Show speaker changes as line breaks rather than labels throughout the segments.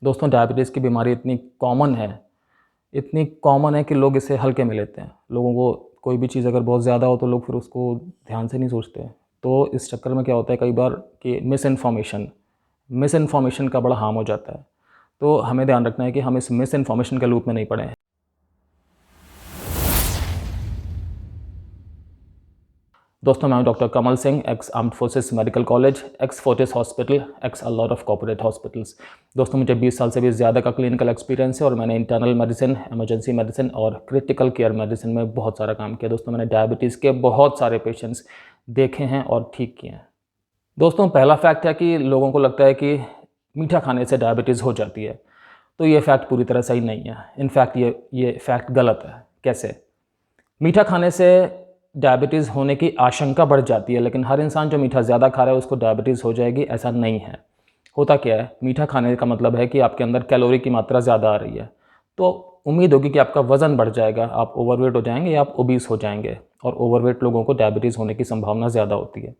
दोस्तों डायबिटीज़ की बीमारी इतनी कॉमन है कि लोग इसे हल्के में लेते हैं। लोगों को कोई भी चीज़ अगर बहुत ज़्यादा हो तो लोग फिर उसको ध्यान से नहीं सोचते। तो इस चक्कर में क्या होता है कई बार कि मिस इन्फॉर्मेशन का बड़ा हार्म हो जाता है। तो हमें ध्यान रखना है कि हम इस मिस इन्फॉर्मेशन के लूप में नहीं पड़े। दोस्तों मैं हूं doctor Kamal Singh, x armed forces medical college, x Fortis hospital, x a lot of corporate hospitals. दोस्तों मुझे 20 साल से भी ज़्यादा का क्लिनिकल एक्सपीरियंस है और मैंने इंटरनल मेडिसिन, इमरजेंसी मेडिसिन और क्रिटिकल केयर मेडिसिन में बहुत सारा काम किया। दोस्तों मैंने डायबिटीज़ के बहुत सारे पेशेंट्स देखे हैं और ठीक किए हैं। दोस्तों पहला फैक्ट है कि लोगों को लगता है कि मीठा खाने से डायबिटीज़ हो जाती है। तो ये फैक्ट पूरी तरह सही नहीं है। इनफैक्ट ये फैक्ट गलत है। कैसे? मीठा खाने से डायबिटीज़ होने की आशंका बढ़ जाती है, लेकिन हर इंसान जो मीठा ज़्यादा खा रहा है उसको डायबिटीज़ हो जाएगी, ऐसा नहीं है। होता क्या है, मीठा खाने का मतलब है कि आपके अंदर कैलोरी की मात्रा ज़्यादा आ रही है, तो उम्मीद होगी कि आपका वज़न बढ़ जाएगा, आप ओवरवेट हो जाएंगे या आप ओबीस हो जाएंगे। और ओवरवेट लोगों को डायबिटीज़ होने की संभावना ज़्यादा होती है।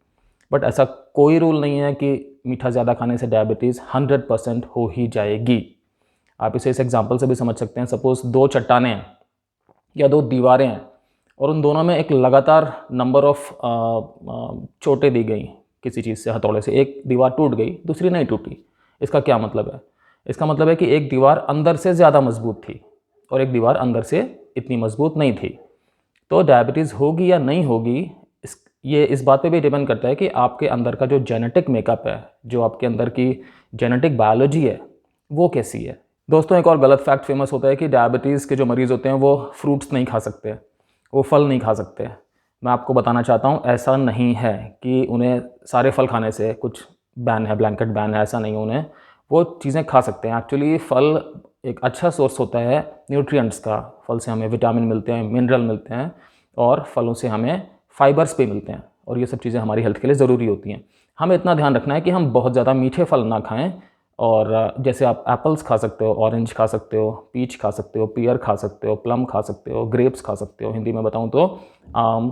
बट ऐसा कोई रूल नहीं है कि मीठा ज़्यादा खाने से डायबिटीज़ 100% हो ही जाएगी। आप इसे इस एग्जाम्पल से भी समझ सकते हैं। सपोज़ 2 चट्टानें हैं या 2 दीवारें हैं और उन दोनों में एक लगातार नंबर ऑफ चोटें दी गई किसी चीज़ से, हथौड़े से। एक दीवार टूट गई, दूसरी नहीं टूटी। इसका क्या मतलब है? इसका मतलब है कि एक दीवार अंदर से ज़्यादा मजबूत थी और एक दीवार अंदर से इतनी मजबूत नहीं थी। तो डायबिटीज़ होगी या नहीं होगी, ये इस बात पे भी डिपेंड करता है कि आपके अंदर का जो जेनेटिक मेकअप है, जो आपके अंदर की जेनेटिक बायोलॉजी है, वो कैसी है। दोस्तों एक और गलत फैक्ट फेमस होता है कि डायबिटीज़ के जो मरीज़ होते हैं वो फ्रूट्स नहीं खा सकते, वो फल नहीं खा सकते। मैं आपको बताना चाहता हूँ ऐसा नहीं है कि उन्हें सारे फल खाने से कुछ बैन है, ब्लैंकेट बैन है, ऐसा नहीं है। उन्हें वो चीज़ें खा सकते हैं। एक्चुअली फल एक अच्छा सोर्स होता है न्यूट्रिएंट्स का। फल से हमें विटामिन मिलते हैं, मिनरल मिलते हैं और फलों से हमें फाइबर्स भी मिलते हैं और ये सब चीज़ें हमारी हेल्थ के लिए ज़रूरी होती हैं। हमें इतना ध्यान रखना है कि हम बहुत ज़्यादा मीठे फल ना खाएँ। और जैसे आप एप्पल्स खा सकते हो, ऑरेंज खा सकते हो, पीच खा सकते हो, पियर खा सकते हो, प्लम खा सकते हो, ग्रेप्स खा सकते हो। हिंदी में बताऊं तो आम,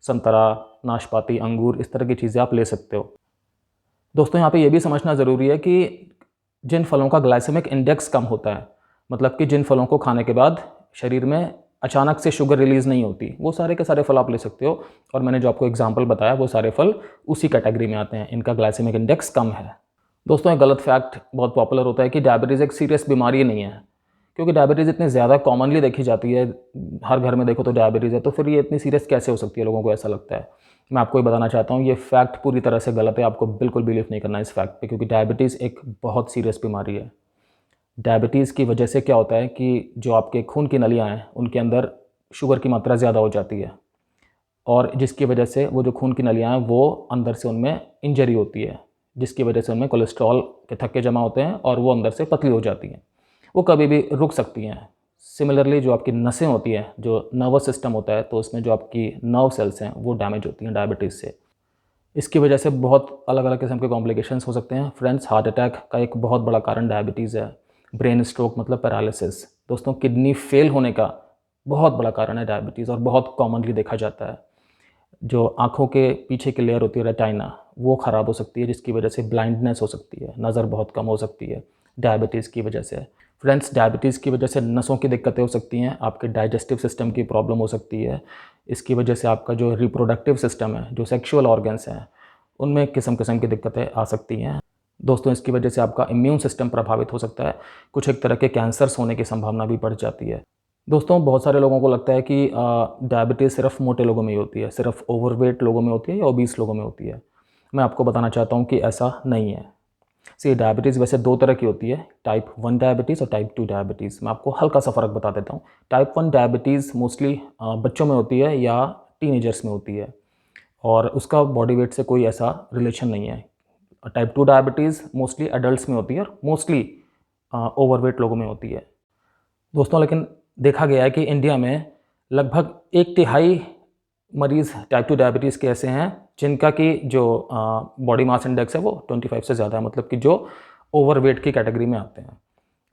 संतरा, नाशपाती, अंगूर, इस तरह की चीज़ें आप ले सकते हो। दोस्तों यहाँ पे ये भी समझना ज़रूरी है कि जिन फलों का ग्लाइसेमिक इंडेक्स कम होता है, मतलब कि जिन फलों को खाने के बाद शरीर में अचानक से शुगर रिलीज़ नहीं होती, वो सारे के सारे फल आप ले सकते हो। और मैंने जो आपको एग्जाम्पल बताया वो सारे फल उसी कैटेगरी में आते हैं, इनका ग्लाइसेमिक इंडेक्स कम है। दोस्तों एक गलत फैक्ट बहुत पॉपुलर होता है कि डायबिटीज़ एक सीरियस बीमारी नहीं है। क्योंकि डायबिटीज़ इतनी ज़्यादा कॉमनली देखी जाती है, हर घर में देखो तो डायबिटीज़ है, तो फिर ये इतनी सीरियस कैसे हो सकती है, लोगों को ऐसा लगता है। मैं आपको ये बताना चाहता हूँ, ये फैक्ट पूरी तरह से गलत है। आपको बिल्कुल बिलीव नहीं करना इस फैक्ट पे, क्योंकि डायबिटीज़ एक बहुत सीरियस बीमारी है। डायबिटीज़ की वजह से क्या होता है कि जो आपके खून की नलियाँ हैं उनके अंदर शुगर की मात्रा ज़्यादा हो जाती है, और जिसकी वजह से वो जो खून की नलियाँ हैं वो अंदर से उनमें इंजरी होती है, जिसकी वजह से उनमें कोलेस्ट्रॉल के थक्के जमा होते हैं और वो अंदर से पतली हो जाती हैं। वो कभी भी रुक सकती हैं। सिमिलरली जो आपकी नसें होती हैं, जो नर्वस सिस्टम होता है, तो उसमें जो आपकी नर्व सेल्स हैं वो डैमेज होती हैं डायबिटीज़ से। इसकी वजह से बहुत अलग अलग किस्म के कॉम्प्लिकेशंस हो सकते हैं। फ्रेंड्स, हार्ट अटैक का एक बहुत बड़ा कारण डायबिटीज़ है। ब्रेन स्ट्रोक मतलब पैरालिसिस। दोस्तों किडनी फेल होने का बहुत बड़ा कारण है डायबिटीज़ और बहुत कॉमनली देखा जाता है। जो आँखों के पीछे की लेयर होती है रेटिना, वो ख़राब हो सकती है, जिसकी वजह से ब्लाइंडनेस हो सकती है, नज़र बहुत कम हो सकती है डायबिटीज़ की वजह से। फ्रेंड्स, डायबिटीज़ की वजह से नसों की दिक्कतें हो सकती हैं, आपके डाइजेस्टिव सिस्टम की प्रॉब्लम हो सकती है। इसकी वजह से आपका जो रिप्रोडक्टिव सिस्टम है, जो सेक्सुअल ऑर्गन्स हैं, उनमें किस्म किस्म की दिक्कतें आ सकती हैं। दोस्तों इसकी वजह से आपका इम्यून सिस्टम प्रभावित हो सकता है। कुछ एक तरह के कैंसर्स होने की संभावना भी बढ़ जाती है। दोस्तों बहुत सारे लोगों को लगता है कि डायबिटीज़ सिर्फ मोटे लोगों में ही होती है, सिर्फ ओवरवेट लोगों में होती है या ओबीस लोगों में होती है। मैं आपको बताना चाहता हूँ कि ऐसा नहीं है। सी डायबिटीज़ वैसे 2 तरह की होती है, टाइप 1 डायबिटीज़ और टाइप 2 डायबिटीज़। मैं आपको हल्का सा फ़र्क बता देता हूँ। टाइप 1 डायबिटीज़ मोस्टली बच्चों में होती है या टीनेजर्स में होती है और उसका बॉडी वेट से कोई ऐसा रिलेशन नहीं है। टाइप 2 डायबिटीज़ मोस्टली एडल्ट्स में होती है और मोस्टली ओवरवेट लोगों में होती है। दोस्तों लेकिन देखा गया है कि इंडिया में लगभग 1/3 मरीज़ टाइप 2 डायबिटीज़ के ऐसे हैं जिनका कि जो बॉडी मास इंडेक्स है वो 25 से ज़्यादा है, मतलब कि जो ओवरवेट की कैटेगरी में आते हैं।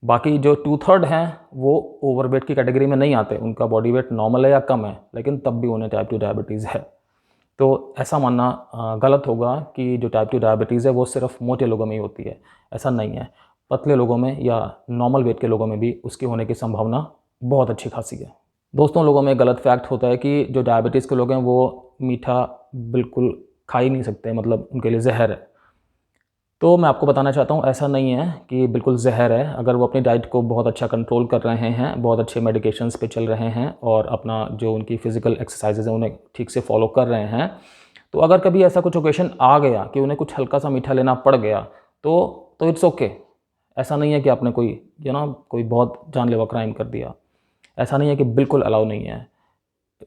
बाकी जो 2/3 हैं वो ओवरवेट की कैटेगरी में नहीं आते, उनका बॉडी वेट नॉर्मल है या कम है, लेकिन तब भी उन्हें टाइप 2 डायबिटीज़ है। तो ऐसा मानना गलत होगा कि जो टाइप 2 डायबिटीज़ है वो सिर्फ मोटे लोगों में ही होती है, ऐसा नहीं है। पतले लोगों में या नॉर्मल वेट के लोगों में भी उसकी होने की संभावना बहुत अच्छी खासी है। दोस्तों, लोगों में गलत फैक्ट होता है कि जो डायबिटीज़ के लोग हैं वो मीठा बिल्कुल खा ही नहीं सकते, मतलब उनके लिए ज़हर है। तो मैं आपको बताना चाहता हूँ ऐसा नहीं है कि बिल्कुल ज़हर है। अगर वो अपनी डाइट को बहुत अच्छा कंट्रोल कर रहे हैं, बहुत अच्छे मेडिकेशंस पे चल रहे हैं और अपना जो उनकी फ़िज़िकल एक्सरसाइज़ेज़ हैं उन्हें ठीक से फ़ॉलो कर रहे हैं, तो अगर कभी ऐसा कुछ ओकेशन आ गया कि उन्हें कुछ हल्का-सा मीठा लेना पड़ गया, तो इट्स ओके। ऐसा नहीं है कि आपने कोई बहुत जानलेवा क्राइम कर दिया। ऐसा नहीं है कि बिल्कुल अलाउ नहीं है।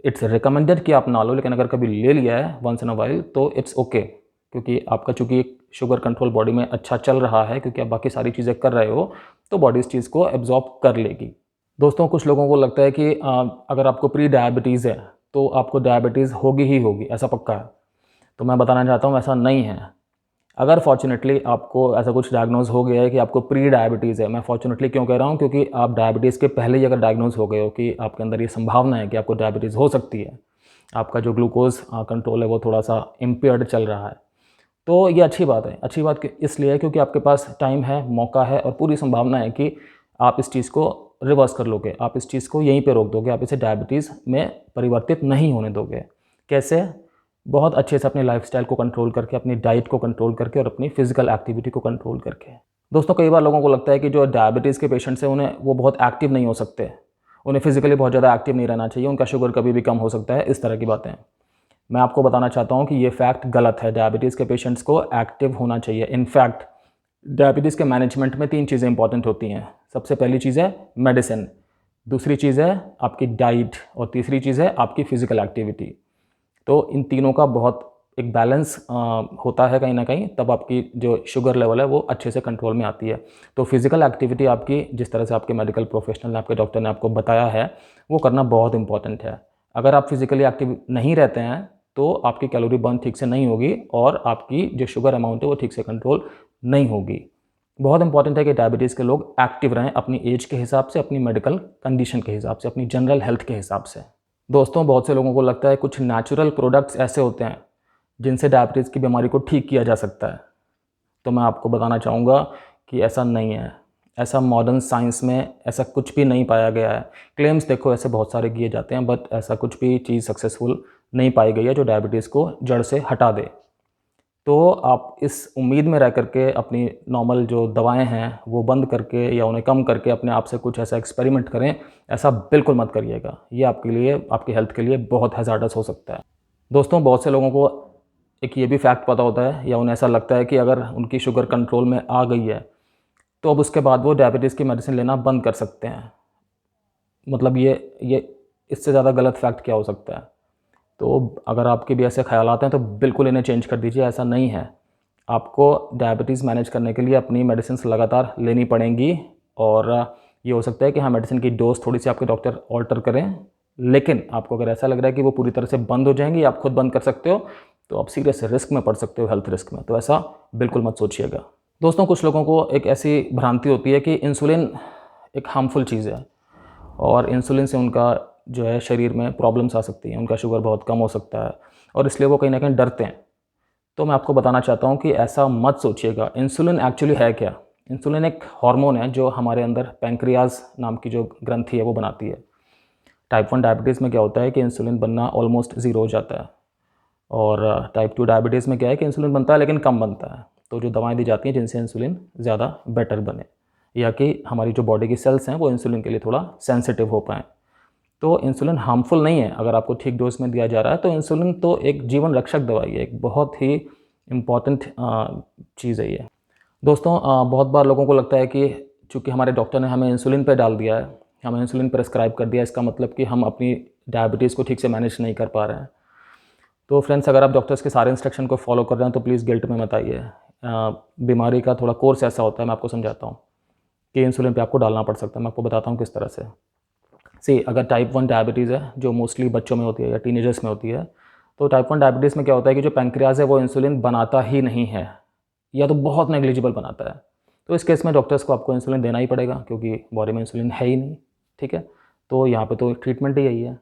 इट्स रिकमेंडेड कि आप ना लो, लेकिन अगर कभी ले लिया है वंस इन अ व्हाइल तो इट्स ओके, क्योंकि आपका चूँकि शुगर कंट्रोल बॉडी में अच्छा चल रहा है, क्योंकि आप बाकी सारी चीज़ें कर रहे हो, तो बॉडी इस चीज़ को एब्ज़ॉर्ब कर लेगी। दोस्तों, कुछ लोगों को लगता है कि अगर आपको प्री डायबिटीज़ है, तो आपको डायबिटीज़ होगी ही होगी, ऐसा पक्का है। तो मैं बताना चाहता हूँ ऐसा नहीं है। अगर फॉर्च्यूनेटली आपको ऐसा कुछ डायग्नोज़ हो गया है कि आपको प्री डायबिटीज़ है, मैं फॉर्च्यूनेटली क्यों कह रहा हूँ, क्योंकि आप डायबिटीज़ के पहले ही अगर डायग्नोज़ हो गए हो कि आपके अंदर ये संभावना है कि आपको डायबिटीज़ हो सकती है, आपका जो ग्लूकोज़ कंट्रोल है वो थोड़ा-सा इम्पेयर्ड चल रहा है, तो ये अच्छी बात है। अच्छी बात इसलिए है क्योंकि आपके पास टाइम है, मौका है और पूरी संभावना है कि आप इस चीज़ को रिवर्स कर लोगे, आप इस चीज़ को यहीं पे रोक दोगे, आप इसे डायबिटीज़ में परिवर्तित नहीं होने दोगे। कैसे? बहुत अच्छे से अपने लाइफ़स्टाइल को कंट्रोल करके, अपनी डाइट को कंट्रोल करके और अपनी फ़िज़िकल एक्टिविटी को कंट्रोल करके। दोस्तों, कई बार लोगों को लगता है कि जो डायबिटीज़ के पेशेंट्स हैं उन्हें वो बहुत एक्टिव नहीं हो सकते, उन्हें फ़िज़िकली बहुत ज़्यादा एक्टिव नहीं रहना चाहिए, उनका शुगर कभी भी कम हो सकता है, इस तरह की बातें। मैं आपको बताना चाहता हूँ कि ये फैक्ट गलत है। डायबिटीज़ के पेशेंट्स को एक्टिव होना चाहिए। इनफैक्ट डायबिटीज़ के मैनेजमेंट में 3 चीज़ें इंपॉर्टेंट होती हैं। सबसे पहली चीज़ है मेडिसिन, दूसरी चीज़ है आपकी डाइट और तीसरी चीज़ है आपकी फ़िज़िकल एक्टिविटी। तो इन तीनों का बहुत एक बैलेंस होता है कहीं न कहीं, तब आपकी जो शुगर लेवल है वो अच्छे से कंट्रोल में आती है। तो फ़िज़िकल एक्टिविटी आपकी, जिस तरह से आपके मेडिकल प्रोफ़ेशनल ने, आपके डॉक्टर ने आपको बताया है, वो करना बहुत इम्पॉर्टेंट है। अगर आप फ़िज़िकली एक्टिव नहीं रहते हैं, तो आपकी कैलोरी बर्न ठीक से नहीं होगी और आपकी जो शुगर अमाउंट है वो ठीक से कंट्रोल नहीं होगी। बहुत इंपॉर्टेंट है कि डायबिटीज़ के लोग एक्टिव रहें अपनी एज के हिसाब से, अपनी मेडिकल कंडीशन के हिसाब से, अपनी जनरल हेल्थ के हिसाब से। दोस्तों, बहुत से लोगों को लगता है कुछ नेचुरल प्रोडक्ट्स ऐसे होते हैं जिनसे डायबिटीज़ की बीमारी को ठीक किया जा सकता है। तो मैं आपको बताना चाहूँगा कि ऐसा नहीं है। ऐसा मॉडर्न साइंस में ऐसा कुछ भी नहीं पाया गया है। क्लेम्स देखो ऐसे बहुत सारे किए जाते हैं, बट ऐसा कुछ भी चीज़ सक्सेसफुल नहीं पाई गई है जो डायबिटीज़ को जड़ से हटा दे। तो आप इस उम्मीद में रह करके अपनी नॉर्मल जो दवाएँ हैं वो बंद करके या उन्हें कम करके अपने आप से कुछ ऐसा एक्सपेरिमेंट करें, ऐसा बिल्कुल मत करिएगा। ये आपके लिए, आपकी हेल्थ के लिए बहुत हैज़ार्डस हो सकता है। दोस्तों, बहुत से लोगों को एक ये भी फैक्ट पता होता है या उन्हें ऐसा लगता है कि अगर उनकी शुगर कंट्रोल में आ गई है, तो अब उसके बाद वो डायबिटीज़ की मेडिसिन लेना बंद कर सकते हैं। मतलब ये इससे ज़्यादा गलत फैक्ट क्या हो सकता है? तो अगर आपके भी ऐसे ख़यालात हैं तो बिल्कुल इन्हें चेंज कर दीजिए, ऐसा नहीं है। आपको डायबिटीज़ मैनेज करने के लिए अपनी मेडिसिन्स लगातार लेनी पड़ेंगी और ये हो सकता है कि हाँ, मेडिसिन की डोज़ थोड़ी-सी आपके डॉक्टर ऑल्टर करें, लेकिन आपको अगर ऐसा लग रहा है कि वो पूरी तरह से बंद हो जाएँगी, आप खुद बंद कर सकते हो, तो आप सीरियस रिस्क में पड़ सकते हो, हेल्थ रिस्क में। तो ऐसा बिल्कुल मत सोचिएगा। दोस्तों, कुछ लोगों को एक ऐसी भ्रांति होती है कि इंसुलिन एक हार्मफुल चीज़ है और इंसुलिन से उनका जो है शरीर में प्रॉब्लम्स आ सकती हैं, उनका शुगर बहुत कम हो सकता है और इसलिए वो कहीं न कहीं डरते हैं। तो मैं आपको बताना चाहता हूँ कि ऐसा मत सोचिएगा। इंसुलिन एक्चुअली है क्या? इंसुलिन एक हार्मोन है जो हमारे अंदर पैंक्रियाज़ नाम की जो ग्रंथि है वो बनाती है। टाइप 1 डायबिटीज़ में क्या होता है कि इंसुलिन बनना ऑलमोस्ट ज़ीरो हो जाता है और टाइप 2 डायबिटीज़ में क्या है कि इंसुलिन बनता है लेकिन कम बनता है। तो जो दवाएँ दी जाती हैं जिनसे इंसुलिन ज़्यादा बेटर बने या कि हमारी जो बॉडी की सेल्स हैं वो इंसुलिन के लिए थोड़ा सेंसिटिव हो पाएँ। तो इंसुलिन हार्मफुल नहीं है, अगर आपको ठीक डोज़ में दिया जा रहा है तो इंसुलिन तो एक जीवन रक्षक दवाई है, एक बहुत ही इम्पॉर्टेंट चीज़ है ये। दोस्तों, बहुत बार लोगों को लगता है कि चूँकि हमारे डॉक्टर ने हमें इंसुलिन पे डाल दिया है, हमें इंसुलिन प्रेस्क्राइब कर दिया है, इसका मतलब कि हम अपनी डायबिटीज़ को ठीक से मैनेज नहीं कर पा रहे हैं। तो फ्रेंड्स, अगर आप डॉक्टर्स के सारे इंस्ट्रक्शन को फॉलो कर रहे हैं तो प्लीज़ गिल्ट में मत आइए। बीमारी का थोड़ा कोर्स ऐसा होता है, मैं आपको समझाता हूँ कि इंसुलिन पे आपको डालना पड़ सकता है। मैं आपको बताता हूँ किस तरह से। सी, अगर टाइप 1 डायबिटीज़ है जो मोस्टली बच्चों में होती है या टीनेजर्स में होती है, तो टाइप 1 डायबिटीज़ में क्या होता है कि जो पैंक्रियाज़ है वो इंसुलिन बनाता ही नहीं है या तो बहुत नेग्लिजिबल बनाता है। तो इस केस में डॉक्टर्स को आपको इंसुलिन देना ही पड़ेगा क्योंकि बॉडी में इंसुलिन है ही नहीं, ठीक है? तो यहाँ पे तो ट्रीटमेंट ही यही है।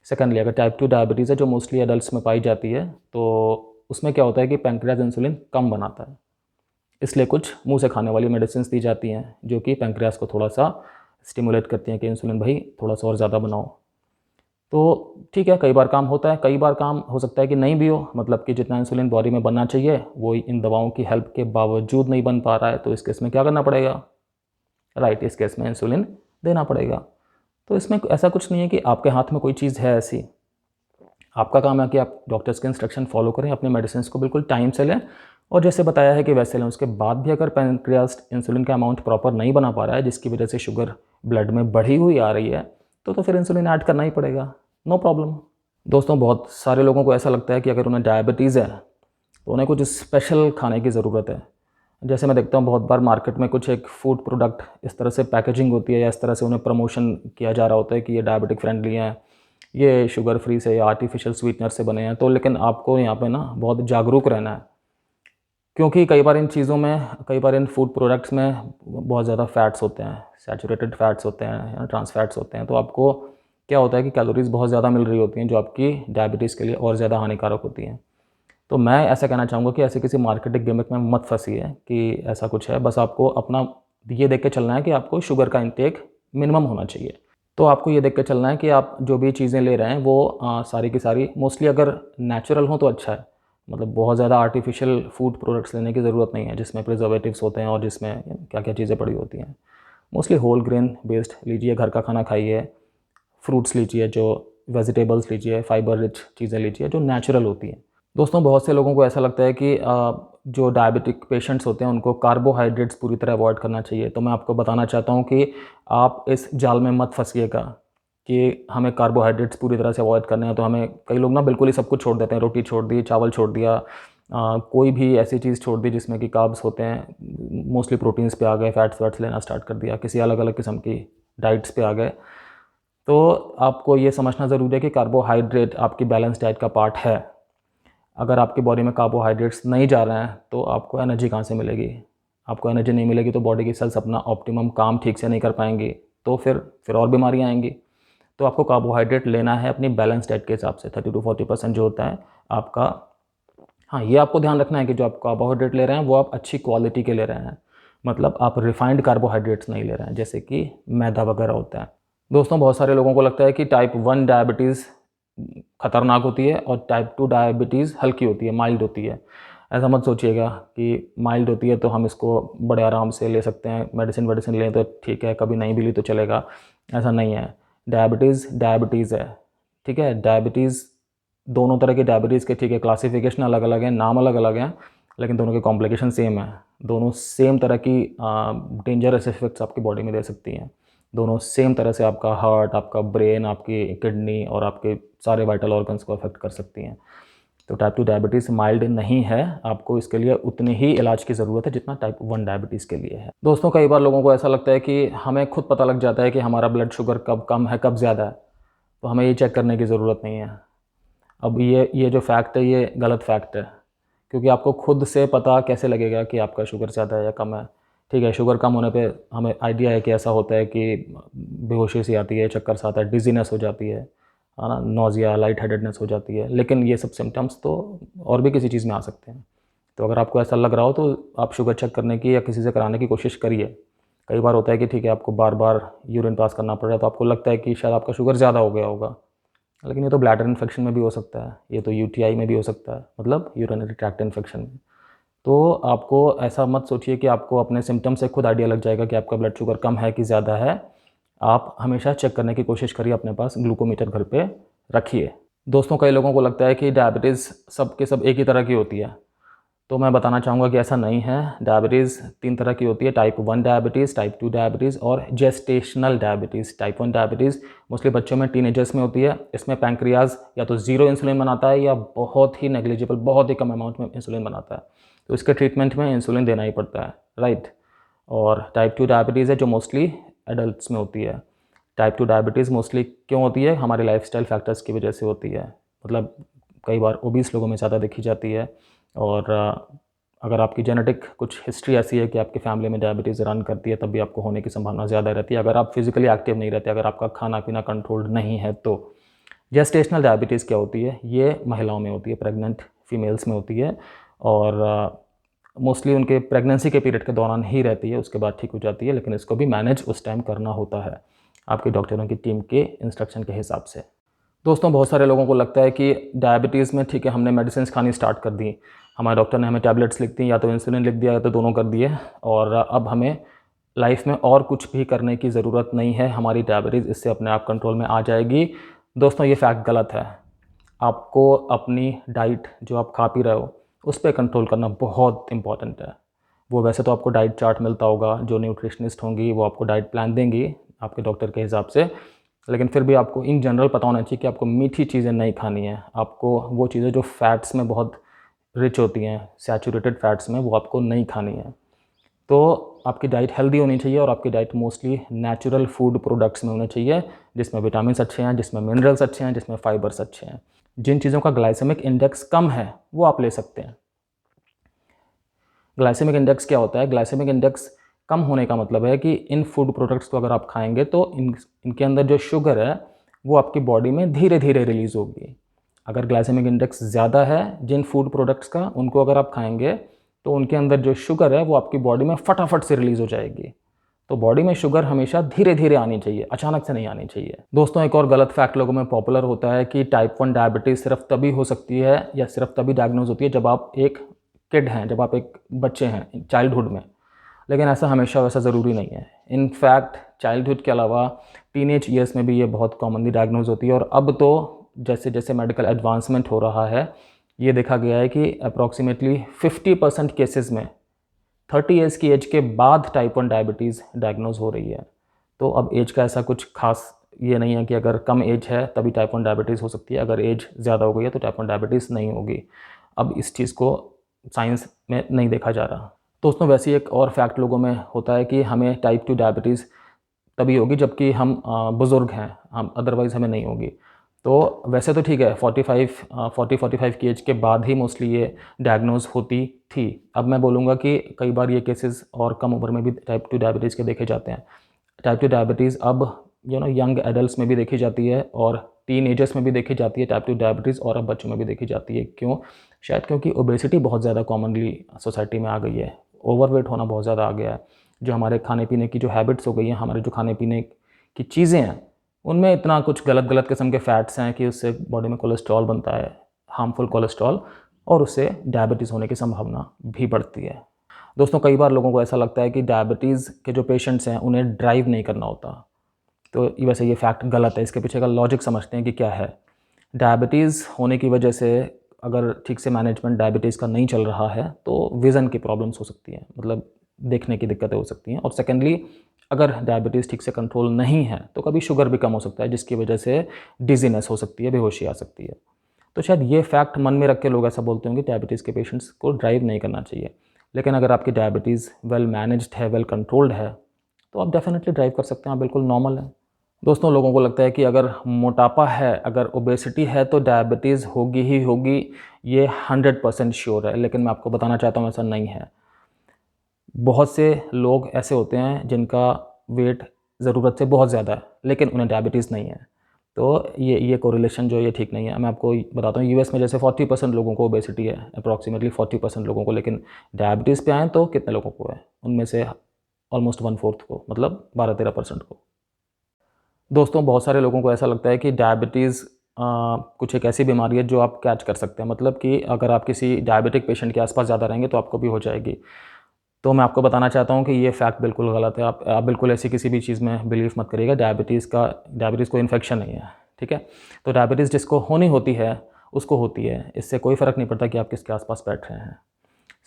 सेकेंडली, अगर टाइप 2 डायबिटीज़ है जो मोस्टली एडल्ट्स में पाई जाती है, तो उसमें क्या होता है कि पैंक्रियाज़ इंसुलिन कम बनाता है। इसलिए कुछ मुंह से खाने वाली मेडिसिन दी जाती हैं जो कि पैंक्रियास को थोड़ा सा स्टिमुलेट करती हैं कि इंसुलिन भाई थोड़ा सा और ज़्यादा बनाओ। तो ठीक है, कई बार काम होता है, कई बार काम हो सकता है कि नहीं भी हो, मतलब कि जितना इंसुलिन बॉडी में बनना चाहिए वो इन दवाओं की हेल्प के बावजूद नहीं बन पा रहा है। तो इस केस में क्या करना पड़ेगा? राइट, इस केस में इंसुलिन देना पड़ेगा। तो इसमें ऐसा कुछ नहीं है कि आपके हाथ में कोई चीज़ है ऐसी। आपका काम है कि आप डॉक्टर्स के इंस्ट्रक्शन फॉलो करें, अपने मेडिसिन को बिल्कुल टाइम से लें और जैसे बताया है कि वैसे लें। उसके बाद भी अगर पैंक्रियास इंसुलिन का अमाउंट प्रॉपर नहीं बना पा रहा है जिसकी वजह से शुगर ब्लड में बढ़ी हुई आ रही है तो फिर इंसुलिन ऐड करना ही पड़ेगा, नो प्रॉब्लम। दोस्तों, बहुत सारे लोगों को ऐसा लगता है कि अगर उन्हें डायबिटीज़ है तो उन्हें कुछ स्पेशल खाने की ज़रूरत है। जैसे मैं देखता हूँ बहुत बार मार्केट में कुछ एक फूड प्रोडक्ट इस तरह से पैकेजिंग होती है या इस तरह से उन्हें प्रमोशन किया जा रहा होता है कि ये डायबिटिक फ्रेंडली हैं, ये शुगर फ्री से या आर्टिफिशियल स्वीटनर से बने हैं। तो लेकिन आपको यहाँ पे ना बहुत जागरूक रहना है, क्योंकि कई बार इन चीज़ों में, कई बार इन फूड प्रोडक्ट्स में बहुत ज़्यादा फैट्स होते हैं, सैचुरेटेड फैट्स होते हैं या ट्रांस फैट्स होते हैं। तो आपको क्या होता है कि कैलोरीज़ बहुत ज़्यादा मिल रही होती हैं जो आपकी डायबिटीज़ के लिए और ज़्यादा हानिकारक होती हैं। तो मैं ऐसा कहना चाहूँगा कि ऐसे किसी मार्केटिंग गिमिक में मत फंसिए कि ऐसा कुछ है। बस आपको अपना ये देख के चलना है कि आपको शुगर का इंटेक मिनिमम होना चाहिए। तो आपको ये देख के चलना है कि आप जो भी चीज़ें ले रहे हैं वो सारी की सारी मोस्टली अगर नेचुरल हो तो अच्छा है। मतलब बहुत ज़्यादा आर्टिफिशियल फूड प्रोडक्ट्स लेने की ज़रूरत नहीं है जिसमें प्रिजर्वेटिव्स होते हैं और जिसमें क्या क्या चीज़ें पड़ी होती हैं। मोस्टली होल ग्रेन बेस्ड लीजिए, घर का खाना खाइए, फ्रूट्स लीजिए, जो वेजिटेबल्स लीजिए, फाइबर रिच चीज़ें लीजिए जो नेचुरल होती हैं। दोस्तों, बहुत से लोगों को ऐसा लगता है कि जो डायबिटिक पेशेंट्स होते हैं उनको कार्बोहाइड्रेट्स पूरी तरह अवॉइड करना चाहिए। तो मैं आपको बताना चाहता हूँ कि आप इस जाल में मत फंसिएगा कि हमें कार्बोहाइड्रेट्स पूरी तरह से अवॉइड करने हैं। तो हमें, कई लोग ना बिल्कुल ही सब कुछ छोड़ देते हैं, रोटी छोड़ दी, चावल छोड़ दिया, कोई भी ऐसी चीज़ छोड़ दी जिसमें कि कार्ब्स होते हैं, मोस्टली प्रोटीन्स पे आ गए, फैट्स वैट्स लेना स्टार्ट कर दिया, किसी अलग अलग किस्म की डाइट्स पे आ गए। तो आपको ये समझना ज़रूरी है कि कार्बोहाइड्रेट आपकी बैलेंस डाइट का पार्ट है। अगर आपकी बॉडी में कार्बोहाइड्रेट्स नहीं जा रहे हैं तो आपको एनर्जी कहाँ से मिलेगी? आपको एनर्जी नहीं मिलेगी तो बॉडी की सेल्स अपना ऑप्टिमम काम ठीक से नहीं कर पाएंगी, तो फिर और बीमारियाँ आएंगी। तो आपको कार्बोहाइड्रेट लेना है अपनी बैलेंस डाइट के हिसाब से, 30 to 40% जो होता है आपका। हाँ, ये आपको ध्यान रखना है कि जो आप कार्बोहाइड्रेट ले रहे हैं वो आप अच्छी क्वालिटी के ले रहे हैं। मतलब आप रिफाइंड कार्बोहाइड्रेट्स नहीं ले रहे हैं जैसे कि मैदा वगैरह होता है। दोस्तों, बहुत सारे लोगों को लगता है कि टाइप 1 डायबिटीज़ खतरनाक होती है और टाइप 2 डायबिटीज़ हल्की होती है, माइल्ड होती है। ऐसा मत सोचिएगा कि माइल्ड होती है तो हम इसको बड़े आराम से ले सकते हैं, मेडिसिन लें तो ठीक है, कभी नहीं भी ली तो चलेगा। ऐसा नहीं है। डायबिटीज़ डायबिटीज़ है, ठीक है। डायबिटीज़, दोनों तरह की डायबिटीज़ के ठीक है क्लासिफिकेशन अलग अलग हैं, नाम अलग अलग हैं, लेकिन दोनों के कॉम्प्लिकेशन सेम है। दोनों सेम तरह की डेंजरस इफेक्ट्स आपकी बॉडी में दे सकती हैं। दोनों सेम तरह से आपका हार्ट, आपका ब्रेन, आपकी किडनी और आपके सारे वाइटल ऑर्गन्स को अफेक्ट कर सकती हैं। तो टाइप 2 डायबिटीज़ माइल्ड नहीं है, आपको इसके लिए उतनी ही इलाज की ज़रूरत है जितना टाइप 1 डायबिटीज़ के लिए है। दोस्तों, कई बार लोगों को ऐसा लगता है कि हमें खुद पता लग जाता है कि हमारा ब्लड शुगर कब कम है, कब ज़्यादा है, तो हमें ये चेक करने की ज़रूरत नहीं है। अब ये जो फैक्ट है ये गलत फैक्ट है, क्योंकि आपको खुद से पता कैसे लगेगा कि आपका शुगर ज़्यादा है या कम है। ठीक है, शुगर कम होने पे हमें आइडिया है कि ऐसा होता है कि बेहोशी सी आती है, चक्कर सा आता है, डिजीनेस हो जाती है ना, नोज़िया, लाइट हेडेडनेस हो जाती है। लेकिन ये सब सिम्टम्स तो और भी किसी चीज़ में आ सकते हैं। तो अगर आपको ऐसा लग रहा हो तो आप शुगर चेक करने की या किसी से कराने की कोशिश करिए। कई बार होता है कि ठीक है, आपको बार बार यूरिन पास करना पड़ रहा है तो आपको लगता है कि शायद आपका शुगर ज़्यादा हो गया होगा, लेकिन ये तो ब्लैडर इन्फेक्शन में भी हो सकता है, ये तो यूटीआई में भी हो सकता है, मतलब यूरिनरी ट्रैक्ट इन्फेक्शन में। तो आपको ऐसा मत सोचिए कि आपको अपने सिम्टम से खुद आइडिया लग जाएगा कि आपका ब्लड शुगर कम है कि ज़्यादा है। आप हमेशा चेक करने की कोशिश करिए, अपने पास ग्लूकोमीटर घर पे रखिए। दोस्तों, कई लोगों को लगता है कि डायबिटीज़ सब के सब एक ही तरह की होती है, तो मैं बताना चाहूँगा कि ऐसा नहीं है। डायबिटीज़ 3 तरह की होती है, टाइप 1 डायबिटीज़, टाइप 2 डायबिटीज़ और gestational diabetes. Type 1 diabetes mostly बच्चों में, टीनेजर्स में होती है। इसमें पैंक्रियाज या तो ज़ीरो इंसुलिन बनाता है या बहुत ही नेग्लिजिबल, बहुत ही कम अमाउंट में इंसुलिन बनाता है, तो इसके ट्रीटमेंट में इंसुलिन देना ही पड़ता है, राइट। और टाइप 2 डायबिटीज़ है जो मोस्टली एडल्ट्स में होती है। टाइप 2 डायबिटीज़ मोस्टली क्यों होती है? हमारे लाइफस्टाइल फैक्टर्स की वजह से होती है। मतलब कई बार ओबीस लोगों में ज़्यादा देखी जाती है, और अगर आपकी जेनेटिक कुछ हिस्ट्री ऐसी है कि आपकी फैमिली में डायबिटीज़ रन करती है, तब भी आपको होने की संभावना ज़्यादा रहती है। अगर आप फिजिकली एक्टिव नहीं रहते, अगर आपका खाना पीना कंट्रोल्ड नहीं है तो। जेस्टेशनल डायबिटीज़ क्या होती है? ये महिलाओं में होती है, प्रेग्नेंट फीमेल्स में होती है, और मोस्टली उनके प्रेगनेंसी के पीरियड के दौरान ही रहती है, उसके बाद ठीक हो जाती है, लेकिन इसको भी मैनेज उस टाइम करना होता है आपके डॉक्टरों की टीम के इंस्ट्रक्शन के हिसाब से। दोस्तों, बहुत सारे लोगों को लगता है कि डायबिटीज़ में ठीक है, हमने मेडिसिन खानी स्टार्ट कर दी, हमारे डॉक्टर ने हमें टैबलेट्स लिख दी, या तो इंसुलिन लिख दिया या तो दोनों कर दिए, और अब हमें लाइफ में और कुछ भी करने की ज़रूरत नहीं है, हमारी डायबिटीज़ इससे अपने आप कंट्रोल में आ जाएगी। दोस्तों, ये फैक्ट गलत है। आपको अपनी डाइट जो आप खा पी रहे हो उस पर कंट्रोल करना बहुत इंपॉर्टेंट है। वो वैसे तो आपको डाइट चार्ट मिलता होगा, जो न्यूट्रिशनिस्ट होंगी वो आपको डाइट प्लान देंगी आपके डॉक्टर के हिसाब से, लेकिन फिर भी आपको इन जनरल पता होना चाहिए कि आपको मीठी चीज़ें नहीं खानी है। आपको वो चीज़ें जो फैट्स में बहुत रिच होती हैं, सैचुरेटेड फैट्स में, वो आपको नहीं खानी है। तो आपकी डाइट हेल्दी होनी चाहिए, और आपकी diet mostly natural food products में होनी चाहिए, जिसमें विटामिन्स अच्छे हैं, जिसमें मिनरल्स अच्छे हैं, जिसमें फाइबर्स अच्छे हैं। जिन चीज़ों का ग्लाइसेमिक इंडेक्स कम है वो आप ले सकते हैं। ग्लाइसेमिक इंडेक्स क्या होता है? ग्लाइसेमिक इंडेक्स कम होने का मतलब है कि इन फूड प्रोडक्ट्स को अगर आप खाएंगे तो इनके अंदर जो शुगर है वो आपकी बॉडी में धीरे धीरे रिलीज़ होगी। अगर ग्लाइसेमिक इंडेक्स ज़्यादा है जिन फूड प्रोडक्ट्स का, उनको अगर आप खाएंगे तो उनके अंदर जो शुगर है वो आपकी बॉडी में फटाफट से रिलीज़ हो जाएगी। तो बॉडी में शुगर हमेशा धीरे धीरे आनी चाहिए, अचानक से नहीं आनी चाहिए। दोस्तों, एक और गलत फैक्ट लोगों में पॉपुलर होता है कि टाइप 1 डायबिटीज़ सिर्फ तभी हो सकती है या सिर्फ तभी डायग्नोज होती है जब आप एक किड हैं, जब आप एक बच्चे हैं चाइल्डहुड में। लेकिन ऐसा हमेशा वैसा ज़रूरी नहीं है। इनफैक्ट चाइल्डहुड के अलावा टीनेज ईयर्स में भी ये बहुत कॉमनली डायग्नोज होती है, और अब तो जैसे जैसे मेडिकल एडवांसमेंट हो रहा है ये देखा गया है कि अप्रॉक्सीमेटली 50% केसेस में 30 ईयर्स की एज के बाद टाइप 1 डायबिटीज़ डायग्नोज हो रही है। तो अब एज का ऐसा कुछ खास ये नहीं है कि अगर कम एज है तभी टाइप 1 डायबिटीज़ हो सकती है, अगर एज ज़्यादा हो गई है तो टाइप 1 डायबिटीज़ नहीं होगी। अब इस चीज़ को साइंस में नहीं देखा जा रहा। दोस्तों, वैसे एक और फैक्ट लोगों में होता है कि हमें टाइप 2 डायबिटीज़ तभी होगी जबकि हम बुज़ुर्ग हैं, हम अदरवाइज़ हमें नहीं होगी। तो वैसे तो ठीक है, 40-45 की एज के बाद ही मोस्टली ये डायग्नोज होती थी। अब मैं बोलूँगा कि कई बार ये केसेस और कम उम्र में भी टाइप 2 डायबिटीज़ के देखे जाते हैं। टाइप 2 डायबिटीज़ अब यंग एडल्ट्स में भी देखी जाती है, और टीन एजर्स में भी देखी जाती है टाइप 2 डायबिटीज़, और अब बच्चों में भी देखी जाती है। क्यों? शायद क्योंकि ओबेसिटी बहुत ज़्यादा कॉमनली सोसाइटी में आ गई है, ओवरवेट होना बहुत ज़्यादा आ गया है। जो हमारे खाने पीने की जो हैबिट्स हो गई हैं, हमारे जो खाने पीने की चीज़ें हैं उनमें इतना कुछ गलत गलत किस्म के फैट्स हैं कि उससे बॉडी में कोलेस्ट्रॉल बनता है, हार्मफुल कोलेस्ट्रॉल, और उससे डायबिटीज़ होने की संभावना भी बढ़ती है। दोस्तों, कई बार लोगों को ऐसा लगता है कि डायबिटीज़ के जो पेशेंट्स हैं उन्हें ड्राइव नहीं करना होता। तो वैसे ये फैक्ट गलत है। इसके पीछे का लॉजिक समझते हैं कि क्या है। डायबिटीज़ होने की वजह से अगर ठीक से मैनेजमेंट डायबिटीज़ का नहीं चल रहा है तो विज़न की प्रॉब्लम्स हो सकती हैं, मतलब देखने की दिक्कतें हो सकती हैं। और सेकेंडली, अगर डायबिटीज़ ठीक से कंट्रोल नहीं है तो कभी शुगर भी कम हो सकता है, जिसकी वजह से डिजीनेस हो सकती है, बेहोशी आ सकती है। तो शायद ये फैक्ट मन में रख के लोग ऐसा बोलते होंगे डायबिटीज़ के पेशेंट्स को ड्राइव नहीं करना चाहिए। लेकिन अगर आपकी डायबिटीज़ वेल मैनेज्ड है, वेल कंट्रोल्ड है, तो आप डेफिनेटली ड्राइव कर सकते हैं, आप बिल्कुल नॉर्मल है। दोस्तों, लोगों को लगता है कि अगर मोटापा है, अगर ओबेसिटी है तो डायबिटीज़ होगी ही होगी, ये 100% श्योर है। लेकिन मैं आपको बताना चाहता हूँ ऐसा नहीं है। बहुत से लोग ऐसे होते हैं जिनका वेट ज़रूरत से बहुत ज़्यादा है लेकिन उन्हें डायबिटीज़ नहीं है। तो ये कोरिलेशन जो ये ठीक नहीं है। मैं आपको बताता हूँ, यूएस में जैसे 40% लोगों को ओबेसिटी है, अप्रॉक्सीमेटली 40% लोगों को, लेकिन डायबिटीज़ पे आए तो कितने लोगों को है? उनमें से ऑलमोस्ट 1/4 को, मतलब 12-13% को। दोस्तों, बहुत सारे लोगों को ऐसा लगता है कि डायबिटीज़ कुछ एक ऐसी बीमारी है जो आप कैच कर सकते हैं, मतलब कि अगर आप किसी डायबिटिक पेशेंट के आसपास ज़्यादा रहेंगे तो आपको भी हो जाएगी। तो मैं आपको बताना चाहता हूँ कि ये फैक्ट बिल्कुल गलत है। आप बिल्कुल ऐसी किसी भी चीज़ में बिलीव मत करिएगा। डायबिटीज़ कोई इन्फेक्शन नहीं है, ठीक है? तो डायबिटीज़ जिसको होनी होती है उसको होती है, इससे कोई फ़र्क नहीं पड़ता कि आप किसके आसपास बैठ रहे हैं।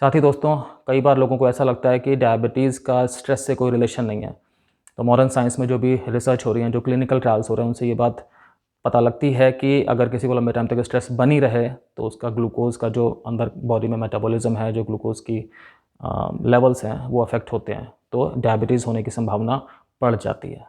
साथ ही दोस्तों, कई बार लोगों को ऐसा लगता है कि डायबिटीज़ का स्ट्रेस से कोई रिलेशन नहीं है। तो मॉडर्न साइंस में जो भी रिसर्च हो रही है, जो क्लिनिकल ट्रायल्स हो रहे हैं, उनसे ये बात पता लगती है कि अगर किसी को लंबे टाइम तक स्ट्रेस बनी रहे तो उसका ग्लूकोज़ का जो अंदर बॉडी में मेटाबॉलिज्म है, जो ग्लूकोज़ की लेवल्स हैं वो अफेक्ट होते हैं, तो डायबिटीज़ होने की संभावना बढ़ जाती है।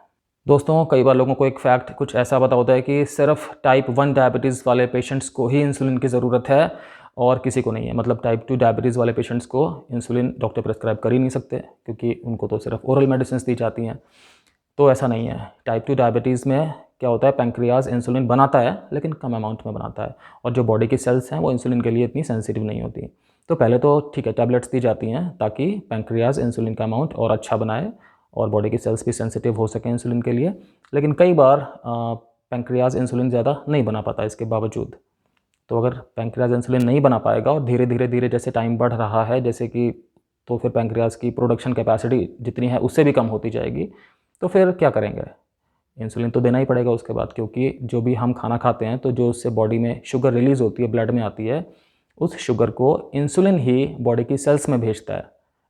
दोस्तों, कई बार लोगों को एक फैक्ट कुछ ऐसा पता होता है कि सिर्फ टाइप 1 डायबिटीज़ वाले पेशेंट्स को ही इंसुलिन की ज़रूरत है और किसी को नहीं है। मतलब टाइप 2 डायबिटीज़ वाले पेशेंट्स को इंसुलिन डॉक्टर प्रेस्क्राइब कर ही नहीं सकते, क्योंकि उनको तो सिर्फ ओरल मेडिसिन दी जाती हैं। तो ऐसा नहीं है। टाइप 2 डायबिटीज़ में क्या होता है, पैंक्रियाज इंसुलिन बनाता है लेकिन कम अमाउंट में बनाता है, और जो बॉडी की सेल्स हैं वो इंसुलिन के लिए इतनी सेंसिटिव नहीं होती। तो पहले तो ठीक है, टैबलेट्स दी जाती हैं ताकि पैंक्रियाज इंसुलिन का अमाउंट और अच्छा बनाए और बॉडी की सेल्स भी सेंसिटिव हो सकें इंसुलिन के लिए। लेकिन कई बार पैंक्रियाज इंसुलिन ज़्यादा नहीं बना पाता इसके बावजूद। तो अगर पैंक्रियाज इंसुलिन नहीं बना पाएगा और धीरे धीरे जैसे टाइम बढ़ रहा है, जैसे कि, तो फिर पैंक्रियाज की प्रोडक्शन कैपेसिटी जितनी है उससे भी कम होती जाएगी। तो फिर क्या करेंगे? इंसुलिन तो देना ही पड़ेगा उसके बाद, क्योंकि जो भी हम खाना खाते हैं तो जो उससे बॉडी में शुगर रिलीज़ होती है, ब्लड में आती है, उस शुगर को इंसुलिन ही बॉडी की सेल्स में भेजता है।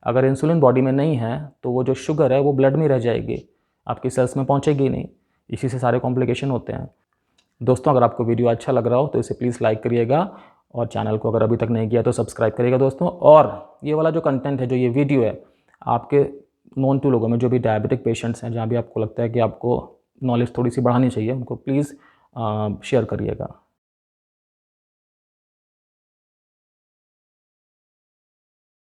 अगर इंसुलिन बॉडी में नहीं है तो वो जो शुगर है वो ब्लड में रह जाएगी, आपकी सेल्स में पहुंचेगी नहीं। इसी से सारे कॉम्प्लिकेशन होते हैं। दोस्तों, अगर आपको वीडियो अच्छा लग रहा हो तो इसे प्लीज़ लाइक करिएगा और चैनल को अगर अभी तक नहीं किया तो सब्सक्राइब करिएगा दोस्तों। और ये वाला जो कंटेंट है, जो ये वीडियो है, आपके नोन टू लोगों में जो भी डायबिटिक पेशेंट्स हैं, जहाँ भी आपको लगता है कि आपको नॉलेज थोड़ी सी बढ़ानी चाहिए, उनको प्लीज़ शेयर करिएगा।